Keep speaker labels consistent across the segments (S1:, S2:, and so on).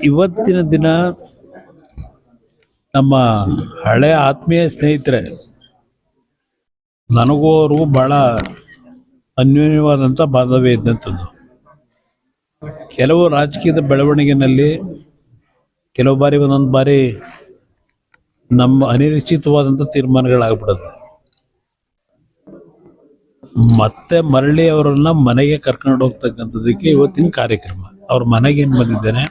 S1: ಇವತ್ತಿನ ದಿನ ನಮ್ಮ ಹಳೆ ಆತ್ಮೀಯ ಸ್ನೇಹಿತರೆ, ನನಗೂ ಅವ್ರಿಗೂ ಭಾಳ ಅನ್ಯೋನ್ಯವಾದಂಥ ಬಾಂಧವ್ಯ ಇದ್ದಂಥದ್ದು. ಕೆಲವು ರಾಜಕೀಯದ ಬೆಳವಣಿಗೆಯಲ್ಲಿ ಕೆಲವು ಬಾರಿ ಒಂದೊಂದು ಬಾರಿ ನಮ್ಮ ಅನಿರೀಕ್ಷಿತವಾದಂಥ ತೀರ್ಮಾನಗಳಾಗ್ಬಿಡುತ್ತೆ. ಮತ್ತೆ ಮರಳಿ ಅವರನ್ನು ಮನೆಗೆ ಕರ್ಕೊಂಡು ಹೋಗ್ತಕ್ಕಂಥದ್ದಕ್ಕೆ ಇವತ್ತಿನ ಕಾರ್ಯಕ್ರಮ. ಅವ್ರ ಮನೆಗೆ ಏನು ಬಂದಿದ್ದೇನೆ,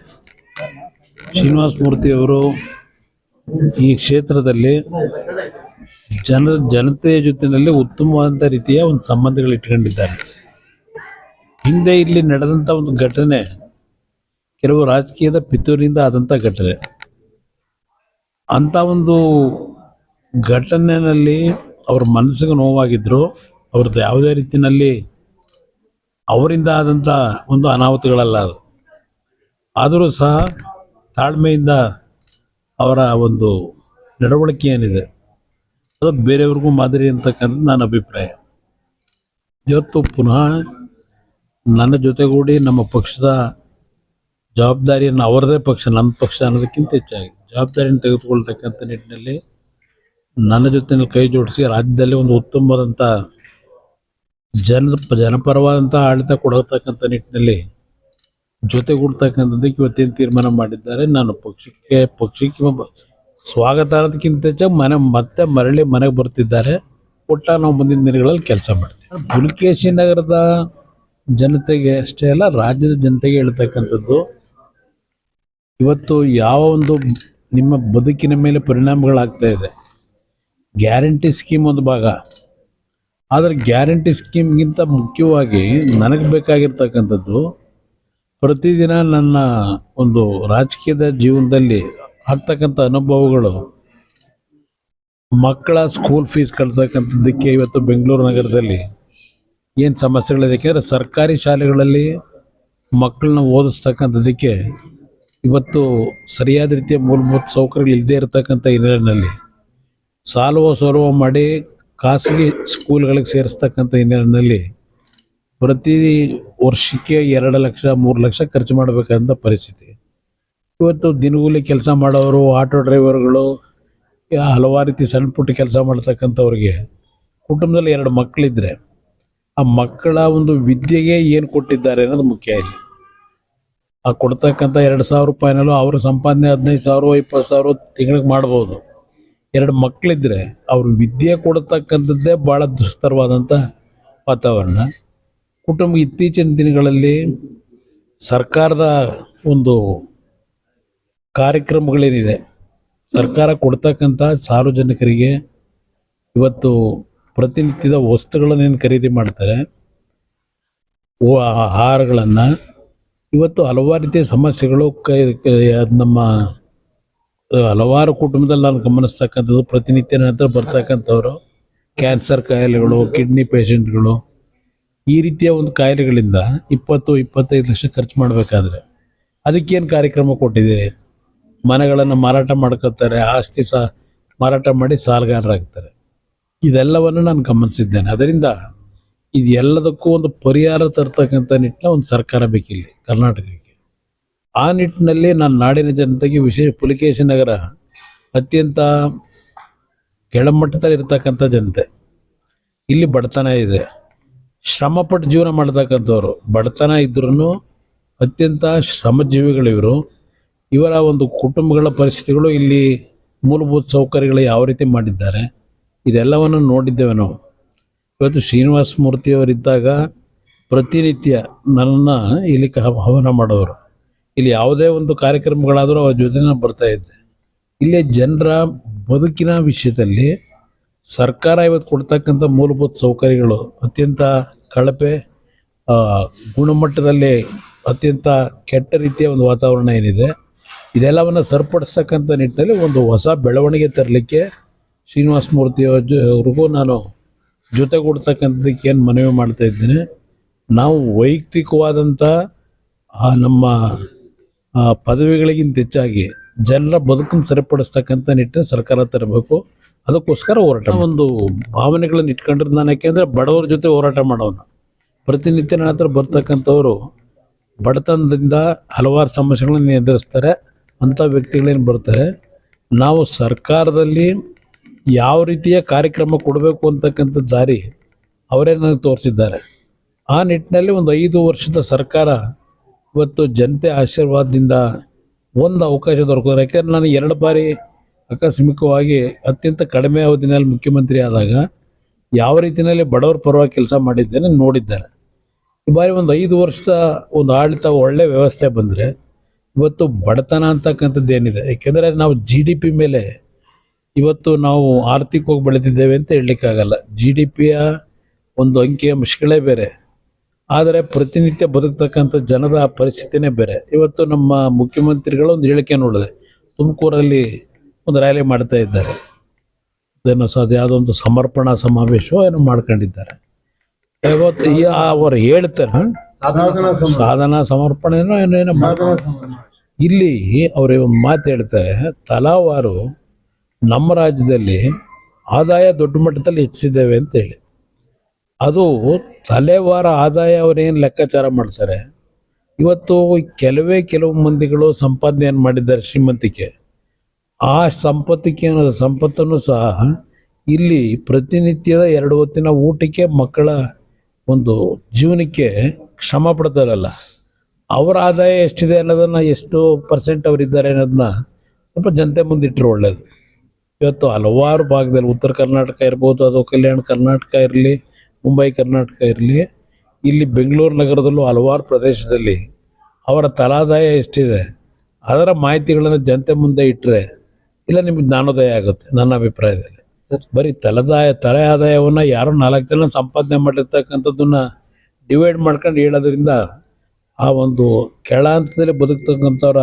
S1: ಶ್ರೀನಿವಾಸ ಮೂರ್ತಿ ಅವರು ಈ ಕ್ಷೇತ್ರದಲ್ಲಿ ಜನತೆಯ ಜೊತೆಯಲ್ಲಿ ಉತ್ತಮವಾದಂಥ ರೀತಿಯ ಒಂದು ಸಂಬಂಧಗಳು ಇಟ್ಕೊಂಡಿದ್ದಾರೆ. ಹಿಂದೆ ಇಲ್ಲಿ ನಡೆದಂಥ ಒಂದು ಘಟನೆ ಕೆಲವು ರಾಜಕೀಯದ ಪಿತೂರಿಯಿಂದ ಆದಂಥ ಘಟನೆ. ಅಂಥ ಒಂದು ಘಟನೆಯಲ್ಲಿ ಅವ್ರ ಮನಸ್ಸಿಗೆ ನೋವಾಗಿದ್ದರು. ಅವ್ರದ್ದು ಯಾವುದೇ ರೀತಿಯಲ್ಲಿ ಅವರಿಂದ ಆದಂಥ ಒಂದು ಅನಾಹುತಗಳಲ್ಲ ಅದು. ಆದರೂ ಸಹ ತಾಳ್ಮೆಯಿಂದ ಅವರ ಒಂದು ನಡವಳಿಕೆ ಏನಿದೆ ಅದು ಬೇರೆಯವ್ರಿಗೂ ಮಾದರಿ ಅಂತಕ್ಕಂಥದ್ದು ನನ್ನ ಅಭಿಪ್ರಾಯ. ಇವತ್ತು ಪುನಃ ನನ್ನ ಜೊತೆಗೂಡಿ ನಮ್ಮ ಪಕ್ಷದ ಜವಾಬ್ದಾರಿಯನ್ನು, ಅವರದೇ ಪಕ್ಷ, ನನ್ನ ಪಕ್ಷ ಅನ್ನೋದಕ್ಕಿಂತ ಹೆಚ್ಚಾಗಿ ಜವಾಬ್ದಾರಿಯನ್ನು ತೆಗೆದುಕೊಳ್ತಕ್ಕಂಥ ನಿಟ್ಟಿನಲ್ಲಿ ನನ್ನ ಜೊತೆಯಲ್ಲಿ ಕೈ ಜೋಡಿಸಿ ರಾಜ್ಯದಲ್ಲಿ ಒಂದು ಉತ್ತಮವಾದಂಥ ಜನಪರವಾದಂಥ ಆಡಳಿತ ಕೊಡತಕ್ಕಂಥ ನಿಟ್ಟಿನಲ್ಲಿ ಜೊತೆಗೂಡ್ತಕ್ಕಂಥದ್ದಕ್ಕೆ ಇವತ್ತೇನು ತೀರ್ಮಾನ ಮಾಡಿದ್ದಾರೆ. ನಾನು ಪಕ್ಷಕ್ಕೆ ಸ್ವಾಗತ ಅನ್ನೋದಕ್ಕಿಂತ ಹೆಚ್ಚಾಗಿ ಮತ್ತೆ ಮರಳಿ ಮನೆಗೆ ಬರ್ತಿದ್ದಾರೆ. ಒಟ್ಟಾಗಿ ನಾವು ಮುಂದಿನ ದಿನಗಳಲ್ಲಿ ಕೆಲಸ ಮಾಡ್ತೀವಿ. ಪುಲಕೇಶಿ ನಗರದ ಜನತೆಗೆ ಅಷ್ಟೇ ಅಲ್ಲ, ರಾಜ್ಯದ ಜನತೆಗೆ ಹೇಳ್ತಕ್ಕಂಥದ್ದು, ಇವತ್ತು ಯಾವ ಒಂದು ನಿಮ್ಮ ಬದುಕಿನ ಮೇಲೆ ಪರಿಣಾಮಗಳಾಗ್ತಾ ಇದೆ. ಗ್ಯಾರಂಟಿ ಸ್ಕೀಮ್ ಒಂದು ಭಾಗ, ಆದರೆ ಗ್ಯಾರಂಟಿ ಸ್ಕೀಮ್ಗಿಂತ ಮುಖ್ಯವಾಗಿ ನನಗೆ ಬೇಕಾಗಿರ್ತಕ್ಕಂಥದ್ದು ಪ್ರತಿದಿನ ನನ್ನ ಒಂದು ರಾಜಕೀಯದ ಜೀವನದಲ್ಲಿ ಆಗ್ತಕ್ಕಂಥ ಅನುಭವಗಳು. ಮಕ್ಕಳ ಸ್ಕೂಲ್ ಫೀಸ್ ಕಟ್ತಕ್ಕಂಥದ್ದಕ್ಕೆ ಇವತ್ತು ಬೆಂಗಳೂರು ನಗರದಲ್ಲಿ ಏನು ಸಮಸ್ಯೆಗಳಿದೆ, ಯಾಕೆಂದರೆ ಸರ್ಕಾರಿ ಶಾಲೆಗಳಲ್ಲಿ ಮಕ್ಕಳನ್ನ ಓದಿಸ್ತಕ್ಕಂಥದ್ದಕ್ಕೆ ಇವತ್ತು ಸರಿಯಾದ ರೀತಿಯ ಮೂಲಭೂತ ಸೌಕರ್ಯಗಳು ಇಲ್ಲದೇ ಇರತಕ್ಕಂಥ ಹಿನ್ನೆಲೆಯಲ್ಲಿ ಸಾಲವ ಮಾಡಿ ಖಾಸಗಿ ಸ್ಕೂಲ್ಗಳಿಗೆ ಸೇರಿಸ್ತಕ್ಕಂಥ ಹಿನ್ನೆಲೆಯಲ್ಲಿ ಪ್ರತಿ ವರ್ಷಕ್ಕೆ 2 ಲಕ್ಷ 3 ಲಕ್ಷ ಖರ್ಚು ಮಾಡಬೇಕಂತ ಪರಿಸ್ಥಿತಿ. ಇವತ್ತು ದಿನಗೂಲಿ ಕೆಲಸ ಮಾಡೋರು, ಆಟೋ ಡ್ರೈವರ್ಗಳು, ಹಲವಾರು ರೀತಿ ಸಣ್ಣ ಪುಟ್ಟ ಕೆಲಸ ಮಾಡ್ತಕ್ಕಂಥವ್ರಿಗೆ ಕುಟುಂಬದಲ್ಲಿ 2 ಮಕ್ಕಳಿದ್ರೆ ಆ ಮಕ್ಕಳ ಒಂದು ವಿದ್ಯೆಗೆ ಏನು ಕೊಟ್ಟಿದ್ದಾರೆ ಅನ್ನೋದು ಮುಖ್ಯ. ಇಲ್ಲಿ ಆ ಕೊಡ್ತಕ್ಕಂಥ 2,000 ರೂಪಾಯಿನಲ್ಲೂ ಅವರ ಸಂಪಾದನೆ 15,000 20,000 ತಿಂಗಳಿಗೆ ಮಾಡ್ಬೋದು. 2 ಮಕ್ಕಳಿದ್ರೆ ಅವ್ರ ವಿದ್ಯೆ ಕೊಡತಕ್ಕಂಥದ್ದೇ ಭಾಳ ದುಸ್ತರವಾದಂಥ ವಾತಾವರಣ. ಕುಟುಂಬ ಇತ್ತೀಚಿನ ದಿನಗಳಲ್ಲಿ ಸರ್ಕಾರದ ಒಂದು ಕಾರ್ಯಕ್ರಮಗಳೇನಿದೆ, ಸರ್ಕಾರ ಕೊಡ್ತಕ್ಕಂಥ ಸಾರ್ವಜನಿಕರಿಗೆ ಇವತ್ತು ಪ್ರತಿನಿತ್ಯದ ವಸ್ತುಗಳನ್ನೇನು ಖರೀದಿ ಮಾಡ್ತಾರೆ, ಆಹಾರಗಳನ್ನು, ಇವತ್ತು ಹಲವಾರು ರೀತಿಯ ಸಮಸ್ಯೆಗಳು ನಮ್ಮ ಹಲವಾರು ಕುಟುಂಬದಲ್ಲಿ ನಾನು ಗಮನಿಸ್ತಕ್ಕಂಥದ್ದು. ಪ್ರತಿನಿತ್ಯ ನಂತರ ಬರ್ತಕ್ಕಂಥವ್ರು ಕ್ಯಾನ್ಸರ್ ಕಾಯಿಲೆಗಳು, ಕಿಡ್ನಿ ಪೇಷಂಟ್ಗಳು, ಈ ರೀತಿಯ ಒಂದು ಕಾಯಿಲೆಗಳಿಂದ 20-25 ಲಕ್ಷ ಖರ್ಚು ಮಾಡಬೇಕಾದ್ರೆ ಅದಕ್ಕೇನು ಕಾರ್ಯಕ್ರಮ ಕೊಟ್ಟಿದ್ದೀರಿ? ಮನೆಗಳನ್ನು ಮಾರಾಟ ಮಾಡ್ಕೋತಾರೆ, ಆಸ್ತಿ ಮಾರಾಟ ಮಾಡಿ ಸಾಲಗಾರರಾಗ್ತಾರೆ. ಇದೆಲ್ಲವನ್ನು ನಾನು ಗಮನಿಸಿದ್ದೇನೆ. ಅದರಿಂದ ಇದೆಲ್ಲದಕ್ಕೂ ಒಂದು ಪರಿಹಾರ ತರ್ತಕ್ಕಂಥ ನಿಟ್ಟಿನ ಒಂದು ಸರ್ಕಾರ ಬೇಕಿಲ್ಲಿ ಕರ್ನಾಟಕಕ್ಕೆ. ಆ ನಿಟ್ಟಿನಲ್ಲಿ ನಾನು ನಾಡಿನ ಜನತೆಗೆ ವಿಶೇಷ ಪುಲಕೇಶಿ ನಗರ ಅತ್ಯಂತ ಕೆಳಮಟ್ಟದಲ್ಲಿ ಇರ್ತಕ್ಕಂಥ ಜನತೆ. ಇಲ್ಲಿ ಬಡತನ ಇದೆ, ಶ್ರಮಪಟ್ಟು ಜೀವನ ಮಾಡ್ತಕ್ಕಂಥವ್ರು. ಬಡತನ ಇದ್ರೂ ಅತ್ಯಂತ ಶ್ರಮಜೀವಿಗಳಿವರು. ಇವರ ಒಂದು ಕುಟುಂಬಗಳ ಪರಿಸ್ಥಿತಿಗಳು, ಇಲ್ಲಿ ಮೂಲಭೂತ ಸೌಕರ್ಯಗಳು ಯಾವ ರೀತಿ ಮಾಡಿದ್ದಾರೆ ಇದೆಲ್ಲವನ್ನು ನೋಡಿದ್ದೇವೆ ನಾವು. ಇವತ್ತು ಶ್ರೀನಿವಾಸ ಮೂರ್ತಿಯವರಿದ್ದಾಗ ಪ್ರತಿನಿತ್ಯ ನನ್ನನ್ನು ಇಲ್ಲಿ ಆಹ್ವಾನ ಮಾಡೋರು. ಇಲ್ಲಿ ಯಾವುದೇ ಒಂದು ಕಾರ್ಯಕ್ರಮಗಳಾದರೂ ಅವ್ರ ಜೊತೆ ನಾನು ಬರ್ತಾಯಿದ್ದೆ. ಇಲ್ಲೇ ಜನರ ಬದುಕಿನ ವಿಷಯದಲ್ಲಿ ಸರ್ಕಾರ ಇವತ್ತು ಕೊಡ್ತಕ್ಕಂಥ ಮೂಲಭೂತ ಸೌಕರ್ಯಗಳು ಅತ್ಯಂತ ಕಳಪೆ, ಗುಣಮಟ್ಟದಲ್ಲಿ ಅತ್ಯಂತ ಕೆಟ್ಟ ರೀತಿಯ ಒಂದು ವಾತಾವರಣ ಏನಿದೆ, ಇದೆಲ್ಲವನ್ನು ಸರಿಪಡಿಸ್ತಕ್ಕಂಥ ನಿಟ್ಟಿನಲ್ಲಿ ಒಂದು ಹೊಸ ಬೆಳವಣಿಗೆ ತರಲಿಕ್ಕೆ ಶ್ರೀನಿವಾಸ ಮೂರ್ತಿಯವ್ರಿಗೂ ನಾನು ಜೊತೆಗೂಡ್ತಕ್ಕಂಥದ್ದಕ್ಕೆ ಏನು ಮನವಿ ಮಾಡ್ತಾ ಇದ್ದೇನೆ. ನಾವು ವೈಯಕ್ತಿಕವಾದಂಥ ನಮ್ಮ ಪದವಿಗಳಿಗಿಂತ ಹೆಚ್ಚಾಗಿ ಜನರ ಬದುಕನ್ನು ಸರಿಪಡಿಸ್ತಕ್ಕಂಥ ನಿಟ್ಟಿನ ಸರ್ಕಾರ ತರಬೇಕು. ಅದಕ್ಕೋಸ್ಕರ ಹೋರಾಟ, ಒಂದು ಭಾವನೆಗಳನ್ನು ಇಟ್ಕೊಂಡಿರೋದು ನಾನು. ಯಾಕೆಂದರೆ ಬಡವರ ಜೊತೆ ಹೋರಾಟ ಮಾಡೋನು. ಪ್ರತಿನಿತ್ಯ ನನ್ನ ಹತ್ರ ಬರ್ತಕ್ಕಂಥವ್ರು ಬಡತನದಿಂದ ಹಲವಾರು ಸಮಸ್ಯೆಗಳನ್ನು ಎದುರಿಸ್ತಾರೆ. ಅಂಥ ವ್ಯಕ್ತಿಗಳೇನು ಬರ್ತಾರೆ, ನಾವು ಸರ್ಕಾರದಲ್ಲಿ ಯಾವ ರೀತಿಯ ಕಾರ್ಯಕ್ರಮ ಕೊಡಬೇಕು ಅಂತಕ್ಕಂಥ ದಾರಿ ಅವರೇ ನನಗೆ ತೋರಿಸಿದ್ದಾರೆ. ಆ ನಿಟ್ಟಿನಲ್ಲಿ ಒಂದು 5 ವರ್ಷದ ಸರ್ಕಾರ ಇವತ್ತು ಜನತೆ ಆಶೀರ್ವಾದದಿಂದ ಒಂದು ಅವಕಾಶ ದೊರಕಿದ್ರೆ. ಯಾಕೆಂದರೆ ನಾನು 2 ಬಾರಿ ಆಕಸ್ಮಿಕವಾಗಿ ಅತ್ಯಂತ ಕಡಿಮೆ ಅವಧಿನಲ್ಲಿ ಮುಖ್ಯಮಂತ್ರಿ ಆದಾಗ ಯಾವ ರೀತಿಯಲ್ಲಿ ಬಡವರ ಪರವಾಗಿ ಕೆಲಸ ಮಾಡಿದ್ದೇನೆ ನೋಡಿದ್ದಾರೆ. ಈ ಬಾರಿ ಒಂದು 5 ವರ್ಷದ ಒಂದು ಆಡಳಿತ ಒಳ್ಳೆಯ ವ್ಯವಸ್ಥೆ ಬಂದರೆ ಇವತ್ತು ಬಡತನ ಅಂತಕ್ಕಂಥದ್ದು ಏನಿದೆ, ಏಕೆಂದರೆ ನಾವು GDP ಮೇಲೆ ಇವತ್ತು ನಾವು ಆರ್ಥಿಕವಾಗಿ ಬೆಳೆದಿದ್ದೇವೆ ಅಂತ ಹೇಳಲಿಕ್ಕಾಗಲ್ಲ. GDPಯ ಒಂದು ಅಂಕಿ ಅಂಶಗಳೇ ಬೇರೆ, ಆದರೆ ಪ್ರತಿನಿತ್ಯ ಬದುಕ್ತಕ್ಕಂಥ ಜನರ ಪರಿಸ್ಥಿತಿನೇ ಬೇರೆ. ಇವತ್ತು ನಮ್ಮ ಮುಖ್ಯಮಂತ್ರಿಗಳು ಒಂದು ಹೇಳಿಕೆ ನೋಡಿದೆ, ತುಮಕೂರಲ್ಲಿ ಒಂದು ರ್ಯಾಲಿ ಮಾಡ್ತಾ ಇದ್ದಾರೆ. ಅದೇನೋ ಅದು ಯಾವುದೋ ಒಂದು ಸಮರ್ಪಣಾ ಸಮಾವೇಶ ಏನೋ ಮಾಡ್ಕೊಂಡಿದ್ದಾರೆ. ಇವತ್ತು ಅವರು ಹೇಳ್ತಾರೆ ಸಾಧನಾ ಸಮರ್ಪಣೆನೋ ಏನೇನೋ ಇಲ್ಲಿ ಅವರು ಒಂದು ಮಾತು ಹೇಳ್ತಾರೆ, ತಲಾವಾರು ನಮ್ಮ ರಾಜ್ಯದಲ್ಲಿ ಆದಾಯ ದೊಡ್ಡ ಮಟ್ಟದಲ್ಲಿ ಹೆಚ್ಚಿಸಿದ್ದೇವೆ ಅಂತೇಳಿ. ಅದು ತಲೆವಾರ ಆದಾಯ ಅವರೇನು ಲೆಕ್ಕಾಚಾರ ಮಾಡ್ತಾರೆ. ಇವತ್ತು ಕೆಲವು ಮಂದಿಗಳು ಸಂಪಾದನೆಯನ್ನು ಮಾಡಿದ್ದಾರೆ, ಶ್ರೀಮಂತಿಕೆ. ಆ ಸಂಪತ್ತನ್ನು ಸಹ ಇಲ್ಲಿ ಪ್ರತಿನಿತ್ಯದ 2 ಹೊತ್ತಿನ ಊಟಕ್ಕೆ, ಮಕ್ಕಳ ಒಂದು ಜೀವನಕ್ಕೆ ಶ್ರಮ ಪಡ್ತಾರಲ್ಲ, ಅವರ ಆದಾಯ ಎಷ್ಟಿದೆ ಅನ್ನೋದನ್ನು, ಎಷ್ಟು ಪರ್ಸೆಂಟ್ ಅವರಿದ್ದಾರೆ ಅನ್ನೋದನ್ನ ಸ್ವಲ್ಪ ಜನತೆ ಮುಂದಿಟ್ಟರು ಒಳ್ಳೆಯದು. ಇವತ್ತು ಹಲವಾರು ಭಾಗದಲ್ಲಿ ಉತ್ತರ ಕರ್ನಾಟಕ ಇರ್ಬೋದು, ಅದು ಕಲ್ಯಾಣ ಕರ್ನಾಟಕ ಇರಲಿ, ಮುಂಬೈ ಕರ್ನಾಟಕ ಇರಲಿ, ಇಲ್ಲಿ ಬೆಂಗಳೂರು ನಗರದಲ್ಲೂ ಹಲವಾರು ಪ್ರದೇಶದಲ್ಲಿ ಅವರ ತಲಾದಾಯ ಎಷ್ಟಿದೆ ಅದರ ಮಾಹಿತಿಗಳನ್ನು ಜನತೆ ಮುಂದೆ ಇಟ್ಟರೆ ಇಲ್ಲ ನಿಮಗೆ ಜ್ಞಾನೋದಯ ಆಗುತ್ತೆ. ನನ್ನ ಅಭಿಪ್ರಾಯದಲ್ಲಿ ಬರೀ ತಲೆ ಆದಾಯವನ್ನು ಯಾರೋ 4 ಜನ ಸಂಪಾದನೆ ಮಾಡಿರ್ತಕ್ಕಂಥದ್ದನ್ನು ಡಿವೈಡ್ ಮಾಡ್ಕೊಂಡು ಹೇಳೋದ್ರಿಂದ ಆ ಒಂದು ಕೆಳ ಹಂತದಲ್ಲಿ ಬದುಕ್ತಕ್ಕಂಥವ್ರ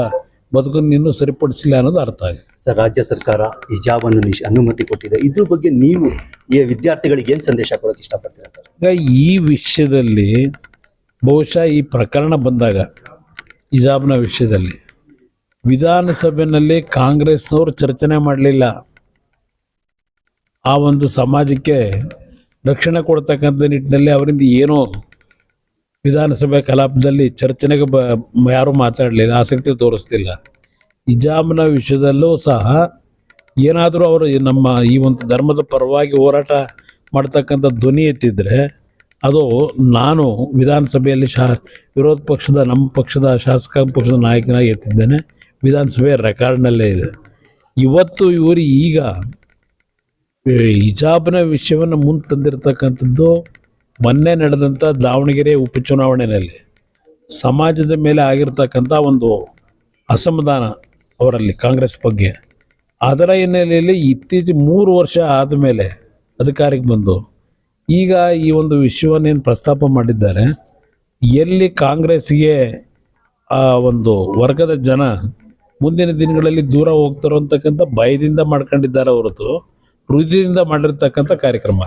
S1: ಬದುಕನ್ನು ಇನ್ನೂ ಸರಿಪಡಿಸಿಲ್ಲ ಅನ್ನೋದು ಅರ್ಥ ಆಗಿದೆ.
S2: ಸರ್, ರಾಜ್ಯ ಸರ್ಕಾರ ಹಿಜಾಬನ್ನು ಅನುಮತಿ ಕೊಟ್ಟಿದೆ. ಇದ್ರ ಬಗ್ಗೆ ನೀವು ಈ ವಿದ್ಯಾರ್ಥಿಗಳಿಗೆ ಏನು ಸಂದೇಶ ಕೊಡೋಕೆ ಇಷ್ಟಪಡ್ತೀರಾ ಸರ್?
S1: ಈಗ ಈ ವಿಷಯದಲ್ಲಿ ಬಹುಶಃ ಈ ಪ್ರಕರಣ ಬಂದಾಗ ಹಿಜಾಬ್ನ ವಿಷಯದಲ್ಲಿ ವಿಧಾನಸಭೆಯಲ್ಲಿ ಕಾಂಗ್ರೆಸ್ನವರು ಚರ್ಚನೆ ಮಾಡಲಿಲ್ಲ. ಆ ಒಂದು ಸಮಾಜಕ್ಕೆ ರಕ್ಷಣೆ ಕೊಡ್ತಕ್ಕಂಥ ನಿಟ್ಟಿನಲ್ಲಿ ಅವರಿಂದ ಏನೋ ವಿಧಾನಸಭೆ ಕಲಾಪದಲ್ಲಿ ಚರ್ಚೆಗೆ ಯಾರೂ ಮಾತಾಡಲಿಲ್ಲ, ಆಸಕ್ತಿ ತೋರಿಸ್ತಿಲ್ಲ. ಹಿಜಾಬ್ನ ವಿಷಯದಲ್ಲೂ ಸಹ ಏನಾದರೂ ಅವರು ನಮ್ಮ ಈ ಒಂದು ಧರ್ಮದ ಪರವಾಗಿ ಹೋರಾಟ ಮಾಡ್ತಕ್ಕಂಥ ಧ್ವನಿ ಎತ್ತಿದ್ರೆ ಅದು ನಾನು ವಿಧಾನಸಭೆಯಲ್ಲಿ ವಿರೋಧ ಪಕ್ಷದ ನಮ್ಮ ಪಕ್ಷದ ಶಾಸಕಾಂಗ ಪಕ್ಷದ ನಾಯಕನಾಗಿ ಎತ್ತಿದ್ದೇನೆ. ವಿಧಾನಸಭೆಯ ರೆಕಾರ್ಡ್ನಲ್ಲೇ ಇದೆ. ಇವತ್ತು ಇವರು ಈಗ ಹಿಜಾಬ್ನ ವಿಷಯವನ್ನು ಮುಂದೆ ತಂದಿರತಕ್ಕಂಥದ್ದು ಮೊನ್ನೆ ನಡೆದಂಥ ದಾವಣಗೆರೆ ಉಪಚುನಾವಣೆಯಲ್ಲಿ ಸಮಾಜದ ಮೇಲೆ ಆಗಿರ್ತಕ್ಕಂಥ ಒಂದು ಅಸಮಾಧಾನ ಅವರಲ್ಲಿ ಕಾಂಗ್ರೆಸ್ ಬಗ್ಗೆ, ಅದರ ಹಿನ್ನೆಲೆಯಲ್ಲಿ ಇತ್ತೀಚೆಗೆ 3 ವರ್ಷ ಆದಮೇಲೆ ಅಧಿಕಾರಕ್ಕೆ ಬಂದು ಈಗ ಈ ಒಂದು ವಿಷಯವನ್ನೇನು ಪ್ರಸ್ತಾಪ ಮಾಡಿದ್ದಾರೆ, ಎಲ್ಲಿ ಕಾಂಗ್ರೆಸ್ಗೆ ಆ ಒಂದು ವರ್ಗದ ಜನ ಮುಂದಿನ ದಿನಗಳಲ್ಲಿ ದೂರ ಹೋಗ್ತಾರೋ ಅಂತಕ್ಕಂಥ ಭಯದಿಂದ ಮಾಡ್ಕೊಂಡಿದ್ದಾರೆ ಹೊರತು ಹೃದಯದಿಂದ ಮಾಡಿರ್ತಕ್ಕಂಥ ಕಾರ್ಯಕ್ರಮ.